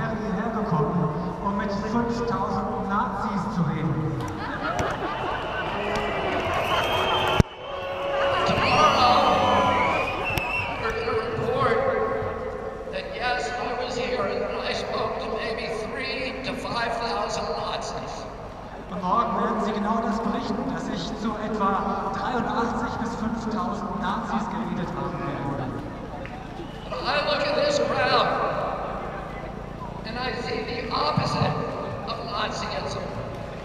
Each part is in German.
wäre hierher gekommen, um mit 5000 Nazis zu reden. Und morgen werden Sie genau das berichten, dass ich zu etwa 83 bis 5000 Nazis geredet haben werde. I look at this crowd and I see the opposite of Nazism.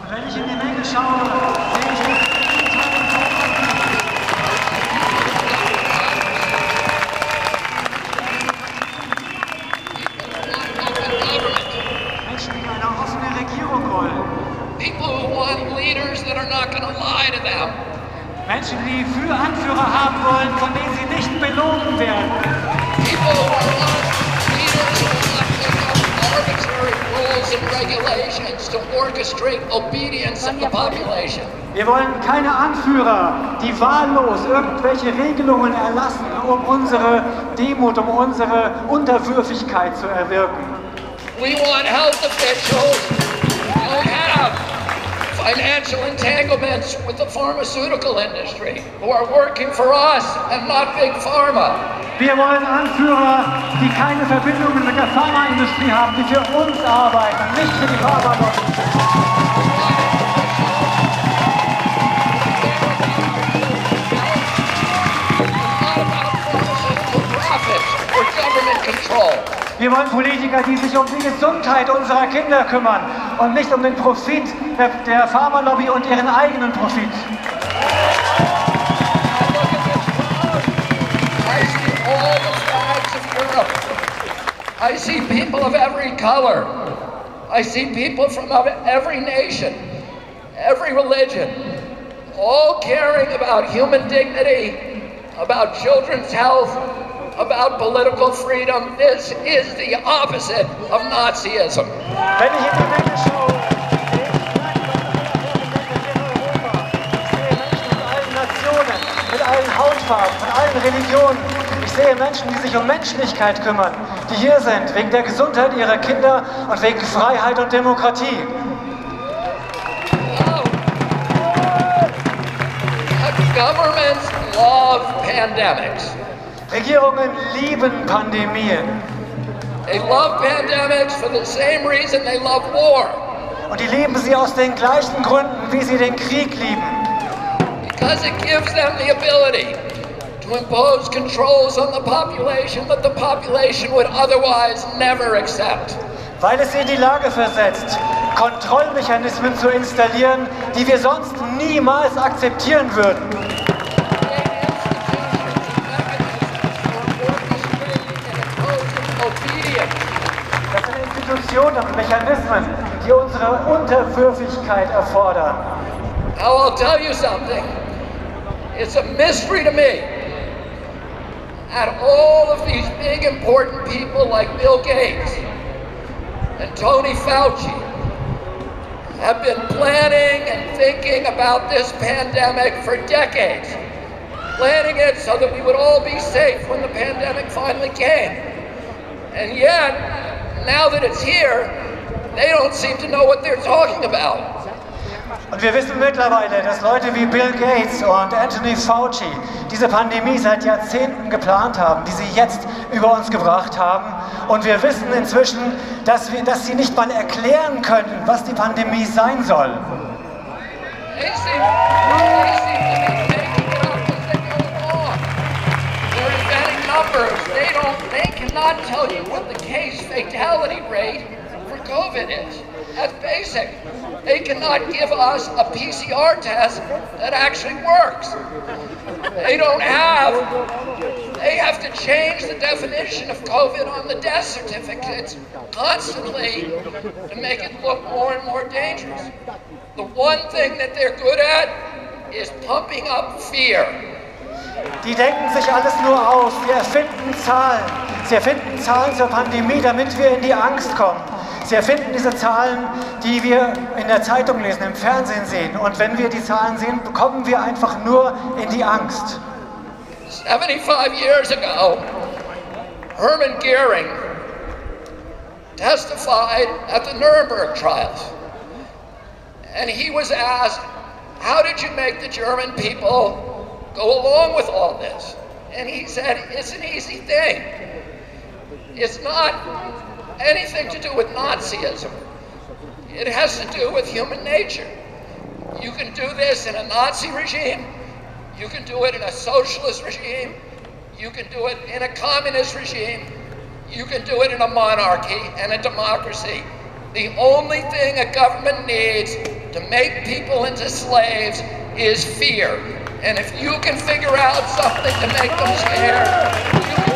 Und wenn ich in die Menge schaue, sehe ich das Gegenteil von Nazismus. Menschen, die eine offene Regierung wollen. People who want leaders that are not going to lie to them. Menschen, die Anführer haben wollen, von denen sie nicht belogen werden. People who want leaders who will not pick up arbitrary rules and regulations to orchestrate obedience of the population. Wir wollen keine Anführer, die wahllos irgendwelche Regelungen erlassen, um unsere Demut, um unsere Unterwürfigkeit zu erwirken. We want health officials who don't have financial entanglements with the pharmaceutical industry, who are working for us and not Big Pharma. Wir wollen Anführer, die keine Verbindungen mit der Pharmaindustrie haben, die für uns arbeiten, nicht für die Pharmalobby. Wir wollen Politiker, die sich um die Gesundheit unserer Kinder kümmern und nicht um den Profit der Pharmalobby und ihren eigenen Profit. I see people of every color. I see people from every nation, every religion, all caring about human dignity, about children's health, about political freedom. This is the opposite of Nazism. Wenn ich in die Menge schaue, sehe ich Menschen mit allen Nationen, mit allen Hautfarben, mit allen Religionen. Ich sehe Menschen, die sich um Menschlichkeit kümmern, die hier sind, wegen der Gesundheit ihrer Kinder und wegen Freiheit und Demokratie. Governments love pandemics. Regierungen lieben Pandemien. They love pandemics for the same reason they love war. Und die lieben sie aus den gleichen Gründen, wie sie den Krieg lieben. Because it gives them the ability to impose controls on the population that the population would otherwise never accept. Weil es sie in die Lage versetzt, Kontrollmechanismen zu installieren, die wir sonst niemals akzeptieren würden. Das sind Institutionen und Mechanismen, die unsere Unterwürfigkeit erfordern. Now I'll tell you something. It's a mystery to me that all of these big important people like Bill Gates and Tony Fauci have been planning and thinking about this pandemic for decades, planning it so that we would all be safe when the pandemic finally came. And yet, now that it's here, they don't seem to know what they're talking about. Und wir wissen mittlerweile, dass Leute wie Bill Gates und Anthony Fauci diese Pandemie seit Jahrzehnten geplant haben, die sie jetzt über uns gebracht haben. Und wir wissen inzwischen, dass sie nicht mal erklären können, was die Pandemie sein soll. They cannot tell you what the case fatality rate for COVID is. That's basic. They cannot give us a PCR test that actually works. They have to change the definition of COVID on the death certificates constantly to make it look more and more dangerous. The one thing that they're good at is pumping up fear. Die denken sich alles nur aus, sie erfinden Zahlen. Sie erfinden Zahlen zur Pandemie, damit wir in die Angst kommen. Sie erfinden diese Zahlen, die wir in der Zeitung lesen, im Fernsehen sehen. Und wenn wir die Zahlen sehen, kommen wir einfach nur in die Angst. 75 years ago, Hermann Goering testified at the Nuremberg trials. And he was asked, how did you make the German people go along with all this? And he said, it's an easy thing. It's not anything to do with Nazism. It has to do with human nature. You can do this in a Nazi regime, you can do it in a socialist regime, you can do it in a communist regime, you can do it in a monarchy and a democracy. The only thing a government needs to make people into slaves is fear. And if you can figure out something to make them scared, you can do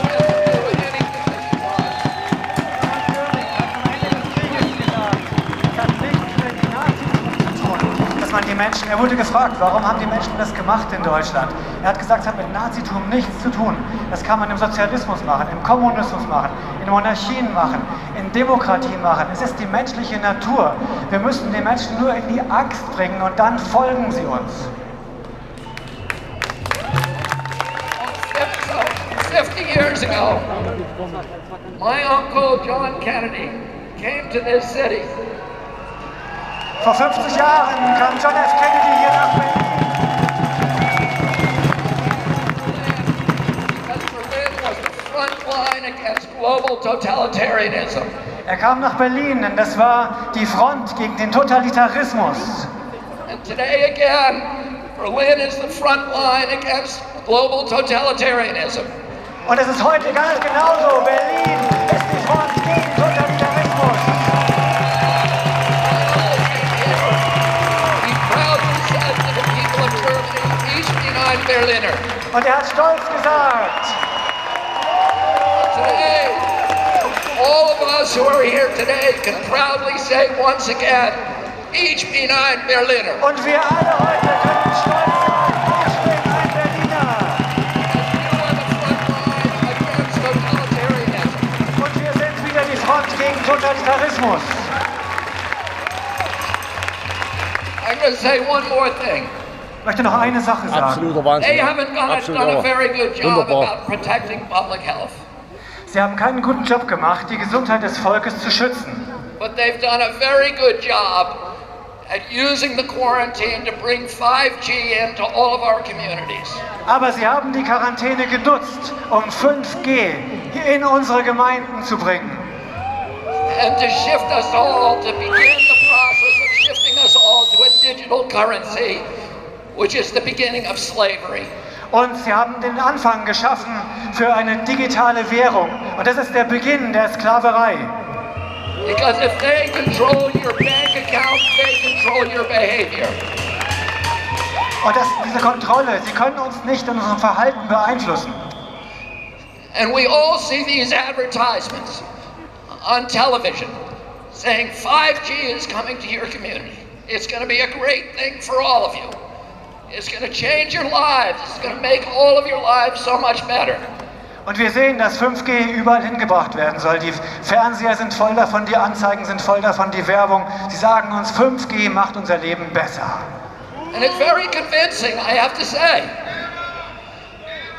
anything that you want. Dass man die Menschen, er wurde gefragt, warum haben die Menschen das gemacht in Deutschland? Er hat gesagt, es hat mit Nazitum nichts zu tun. Das kann man im Sozialismus machen, im Kommunismus machen, in Monarchien machen, in Demokratien machen. Es ist die menschliche Natur. Wir müssen die Menschen nur in die Angst bringen und dann folgen sie uns. 50 years ago, my uncle John Kennedy came to this city. Vor 50 Jahren kam John F. Kennedy hier nach Berlin. Because Berlin was the front line against global totalitarianism. Er kam nach Berlin, denn das war die Front gegen den Totalitarismus. And today again, Berlin is the front line against global totalitarianism. Und es ist heute ganz genauso. Berlin ist die Front gegen Totalitarismus. He proudly said to the people of Germany, ich bin ein Berliner. Und er hat stolz gesagt, today, all of us who are here today can proudly say once again, ich bin ein Berliner. Und wir alle heute können stolz sagen, ich bin ein Berliner. Und wir sind wieder die Front gegen Totalitarismus. I'm going to say one more thing. Ich möchte noch eine Sache sagen. Absoluter Wahnsinn. They haven't done a very good job about protecting public health. Sie haben keinen guten Job gemacht, die Gesundheit des Volkes zu schützen. But they've done a very good job at using the quarantine to bring 5G into all of our communities. Aber sie haben die Quarantäne genutzt, um 5G in unsere Gemeinden zu bringen. And to shift us all, to begin the process of shifting us all to a digital currency, which is the beginning of slavery. Und sie haben den Anfang geschaffen für eine digitale Währung. Und das ist der Beginn der Sklaverei. Because if they control your bank account, they control your behavior. Und diese Kontrolle, sie können uns nicht in unserem Verhalten beeinflussen. And we all see these advertisements on television saying 5G is coming to your community. It's going to be a great thing for all of you. It's going to change your lives. It's going to make all of your lives so much better. Und wir sehen, dass 5G überall hingebracht werden soll. Die Fernseher sind voll davon, die Anzeigen sind voll davon, die Werbung. Sie sagen uns, 5G macht unser Leben besser. And it's very convincing, I have to say.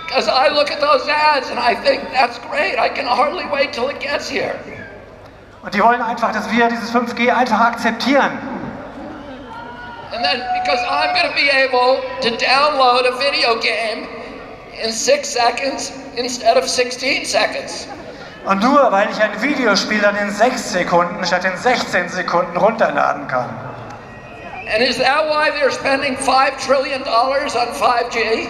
Because I look at those ads and I think, that's great, I can hardly wait till it gets here. Und die wollen einfach, dass wir dieses 5G einfach akzeptieren. And then, because I'm going to be able to download a video game in 6 seconds instead of 16 seconds. Und nur weil ich ein Videospiel dann in 6 Sekunden statt in 16 Sekunden runterladen kann. And is that why they're spending $5 trillion on 5G?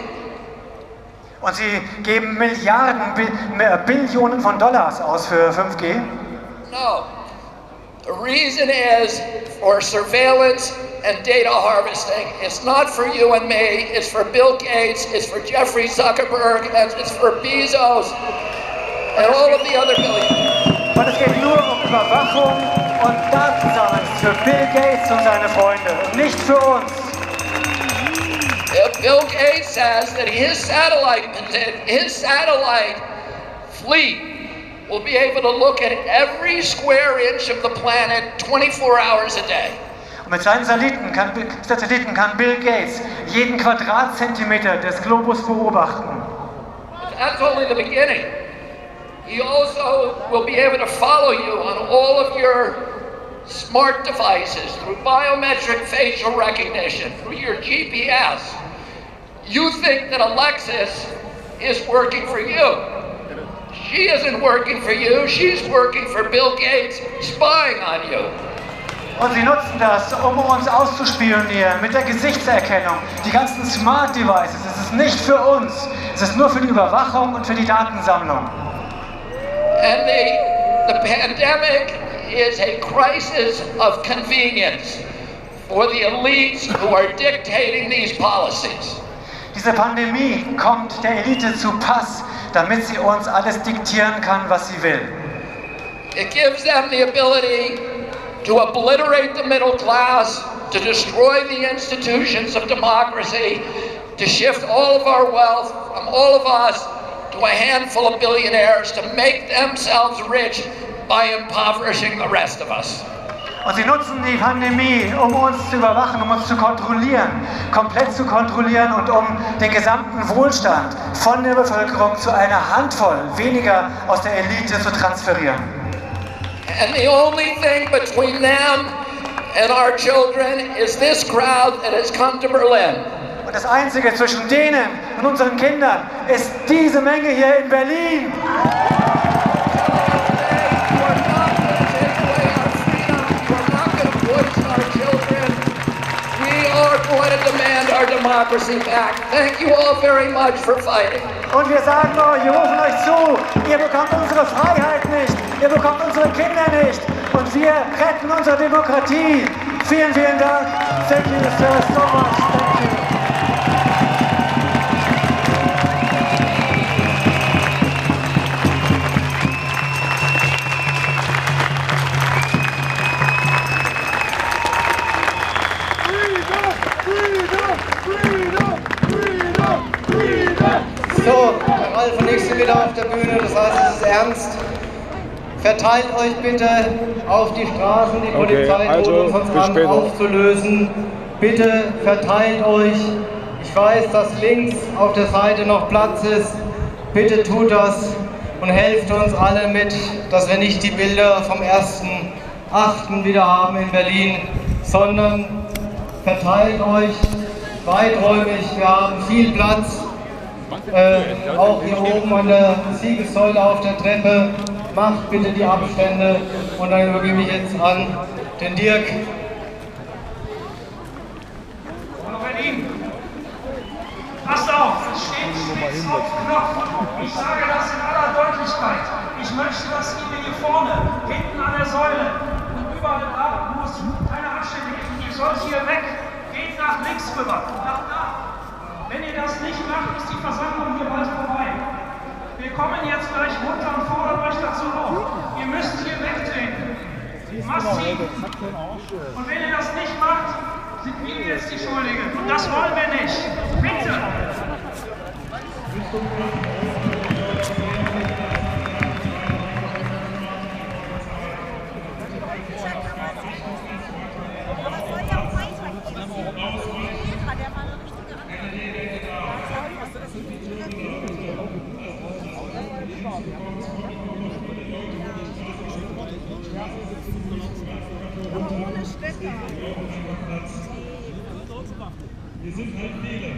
Und sie geben Milliarden, Billionen von Dollars aus für 5G? No. The reason is for surveillance and data harvesting. It's not for you and me, it's for Bill Gates, it's for Jeffrey Zuckerberg, and it's for Bezos and all of the other billionaires. Und es geht nur um Überwachung und Datensammeln für Bill Gates und seine Freunde und nicht für uns. Bill Gates says that his satellite fleet will be able to look at every square inch of the planet 24 hours a day. Und mit seinen Satelliten kann Bill Gates jeden Quadratzentimeter des Globus beobachten. But that's only the beginning. He also also will be able to follow you on all of your smart devices through biometric facial recognition, through your GPS. You think that Alexis is working for you. She isn't working for you, she's working for Bill Gates, spying on you. Und sie nutzen das, um uns auszuspionieren mit der Gesichtserkennung. Die ganzen Smart Devices, es ist nicht für uns, es ist nur für die Überwachung und für die Datensammlung. And the pandemic is a crisis of convenience for the elites who are dictating these policies. Diese Pandemie kommt der Elite zu Pass, damit sie uns alles diktieren kann, was sie will. It gives them the ability to obliterate the middle class, to destroy the institutions of democracy, to shift all of our wealth from all of us to a handful of billionaires to make themselves rich by impoverishing the rest of us. Und sie nutzen die Pandemie, um uns zu überwachen, um uns zu kontrollieren, komplett zu kontrollieren und um den gesamten Wohlstand von der Bevölkerung zu einer Handvoll weniger aus der Elite zu transferieren. And the only thing between them and our children is this crowd that has come to Berlin. Und das Einzige zwischen denen und unseren Kindern ist diese Menge hier in Berlin. Going to demand our democracy back. Thank you all very much for fighting. Und wir sagen euch, wir rufen euch zu, ihr bekommt unsere Freiheit nicht, ihr bekommt unsere Kinder nicht und wir retten unsere Demokratie. Vielen, vielen Dank. Thank you, sir, so much. Thank you. So, Herr Ralf, nächste wieder auf der Bühne, das heißt, es ist ernst. Verteilt euch bitte auf die Straßen, die Polizei droht uns an aufzulösen. Bitte verteilt euch. Ich weiß, dass links auf der Seite noch Platz ist. Bitte tut das und helft uns alle mit, dass wir nicht die Bilder vom 1.8. wieder haben in Berlin, sondern verteilt euch weiträumig. Wir haben viel Platz. Auch hier oben an der Siegessäule auf der Treppe, macht bitte die Abstände und dann übergebe ich jetzt an den Dirk. Hallo Berlin, passt auf, es steht spitz auf Knopf. Ich sage das in aller Deutlichkeit. Ich möchte, dass ihr hier vorne, hinten an der Säule und überall da, wo es keine Abstände gibt, ihr sollt hier weg, geht nach links rüber, nach da. Wenn ihr das nicht macht, ist die Versammlung hier bald vorbei. Wir kommen jetzt gleich runter und fordern euch dazu auf. Ihr müsst hier wegtreten. Massiv. Und wenn ihr das nicht macht, sind wir jetzt die Schuldigen. Und das wollen wir nicht. Bitte! Wir sind halt viele.